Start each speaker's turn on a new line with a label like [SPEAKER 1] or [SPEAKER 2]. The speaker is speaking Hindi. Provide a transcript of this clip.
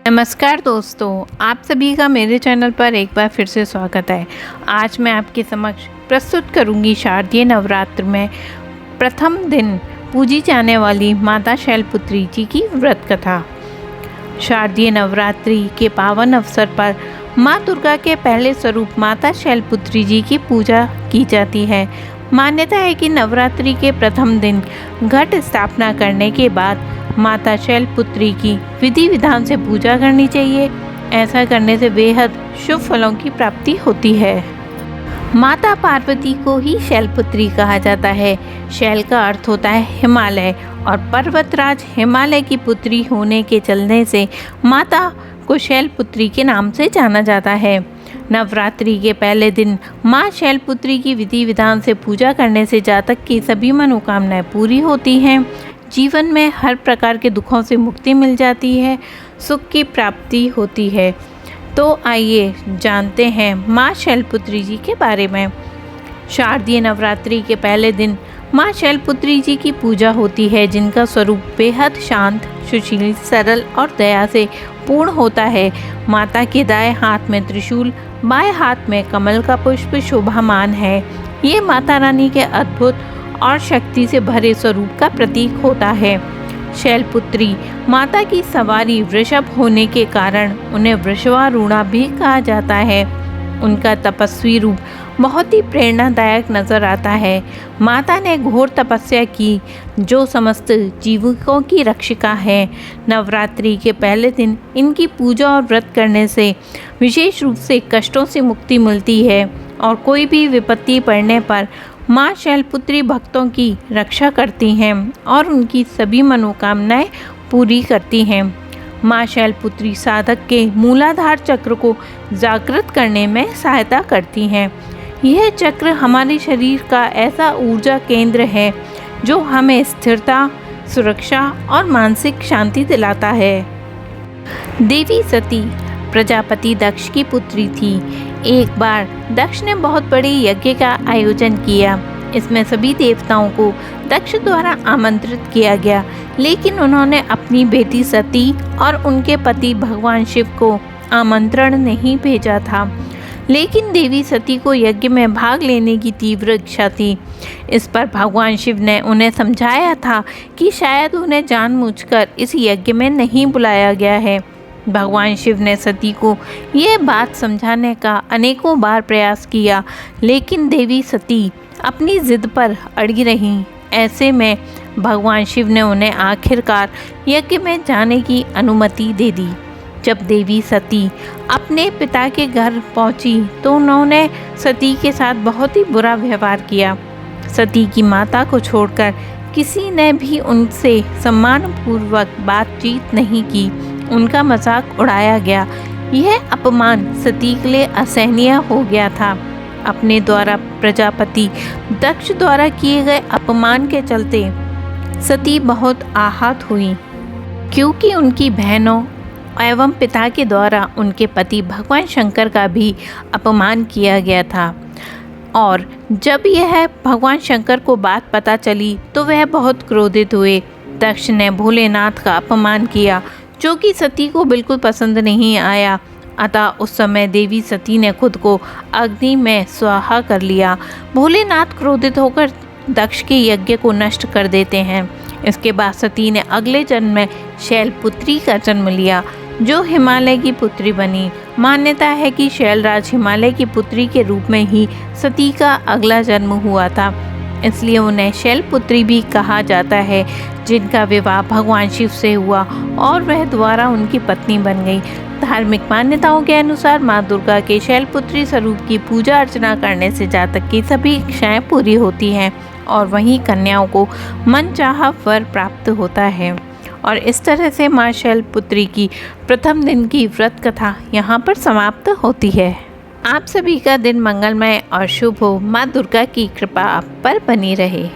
[SPEAKER 1] नमस्कार दोस्तों, आप सभी का मेरे चैनल पर एक बार फिर से स्वागत है। आज मैं आपके समक्ष प्रस्तुत करूंगी शारदीय नवरात्र में प्रथम दिन पूजी जाने वाली माता शैलपुत्री जी की व्रत कथा। शारदीय नवरात्रि के पावन अवसर पर माँ दुर्गा के पहले स्वरूप माता शैलपुत्री जी की पूजा की जाती है। मान्यता है कि नवरात्रि के प्रथम दिन घट स्थापना करने के बाद माता शैलपुत्री की विधि विधान से पूजा करनी चाहिए। ऐसा करने से बेहद शुभ फलों की प्राप्ति होती है। माता पार्वती को ही शैलपुत्री कहा जाता है। शैल का अर्थ होता है हिमालय और पर्वतराज हिमालय की पुत्री होने के चलने से माता को शैलपुत्री के नाम से जाना जाता है। नवरात्रि के पहले दिन माँ शैलपुत्री की विधि विधान से पूजा करने से जातक की सभी मनोकामनाएं पूरी होती हैं। जीवन में हर प्रकार के दुखों से मुक्ति मिल जाती है, सुख की प्राप्ति होती है। तो आइए जानते हैं माँ शैलपुत्री जी के बारे में। शारदीय नवरात्रि के पहले दिन माँ शैलपुत्री जी की पूजा होती है, जिनका स्वरूप बेहद शांत, सुशील, सरल और दया से पूर्ण होता है। माता के दाएं हाथ में त्रिशूल, बाएं हाथ में कमल का पुष्प शोभामान है। ये माता रानी के अद्भुत और शक्ति से भरे स्वरूप का प्रतीक होता है। शैलपुत्री माता की सवारी वृषभ होने के कारण उन्हें वृषभारूढ़ा भी कहा जाता है। उनका तपस्वी रूप बहुत ही प्रेरणादायक नजर आता है। माता ने घोर तपस्या की, जो समस्त जीविकों की रक्षिका है। नवरात्रि के पहले दिन इनकी पूजा और व्रत करने से विशेष रूप से कष्टों से मुक्ति मिलती है और कोई भी विपत्ति पड़ने पर माँ शैलपुत्री भक्तों की रक्षा करती हैं और उनकी सभी मनोकामनाएं पूरी करती हैं। माँ शैलपुत्री साधक के मूलाधार चक्र को जागृत करने में सहायता करती हैं। यह चक्र हमारे शरीर का ऐसा ऊर्जा केंद्र है जो हमें स्थिरता, सुरक्षा और मानसिक शांति दिलाता है। देवी सती प्रजापति दक्ष की पुत्री थी। एक बार दक्ष ने बहुत बड़े यज्ञ का आयोजन किया। इसमें सभी देवताओं को दक्ष द्वारा आमंत्रित किया गया, लेकिन उन्होंने अपनी बेटी सती और उनके पति भगवान शिव को आमंत्रण नहीं भेजा था। लेकिन देवी सती को यज्ञ में भाग लेने की तीव्र इच्छा थी। इस पर भगवान शिव ने उन्हें समझाया था कि शायद उन्हें जानबूझकर इस यज्ञ में नहीं बुलाया गया है। भगवान शिव ने सती को यह बात समझाने का अनेकों बार प्रयास किया, लेकिन देवी सती अपनी जिद पर अड़ी रहीं। ऐसे में भगवान शिव ने उन्हें आखिरकार यज्ञ में जाने की अनुमति दे दी। जब देवी सती अपने पिता के घर पहुंची तो उन्होंने सती के साथ बहुत ही बुरा व्यवहार किया। सती की माता को छोड़कर किसी ने भी उनसे सम्मानपूर्वक बातचीत नहीं की। उनका मजाक उड़ाया गया। यह अपमान सती के लिए असहनीय हो गया था। अपने द्वारा प्रजापति दक्ष द्वारा किए गए अपमान के चलते सती बहुत आहत हुई, क्योंकि उनकी बहनों एवं पिता के द्वारा उनके पति भगवान शंकर का भी अपमान किया गया था। और जब यह भगवान शंकर को बात पता चली तो वह बहुत क्रोधित हुए। दक्ष ने भोलेनाथ का अपमान किया, जो कि सती को बिल्कुल पसंद नहीं आया। अतः उस समय देवी सती ने खुद को अग्नि में स्वाहा कर लिया। भोलेनाथ क्रोधित होकर दक्ष के यज्ञ को नष्ट कर देते हैं। इसके बाद सती ने अगले जन्म में शैलपुत्री का जन्म लिया, जो हिमालय की पुत्री बनी। मान्यता है कि शैलराज हिमालय की पुत्री के रूप में ही सती का अगला जन्म हुआ था, इसलिए उन्हें शैलपुत्री भी कहा जाता है, जिनका विवाह भगवान शिव से हुआ और वह द्वारा उनकी पत्नी बन गई। धार्मिक मान्यताओं के अनुसार माँ दुर्गा के शैलपुत्री स्वरूप की पूजा अर्चना करने से जातक की सभी इच्छाएं पूरी होती हैं और वहीं कन्याओं को मनचाहा वर प्राप्त होता है। और इस तरह से माँ शैलपुत्री की प्रथम दिन की व्रत कथा यहाँ पर समाप्त होती है। आप सभी का दिन मंगलमय और शुभ हो। माँ दुर्गा की कृपा आप पर बनी रहे।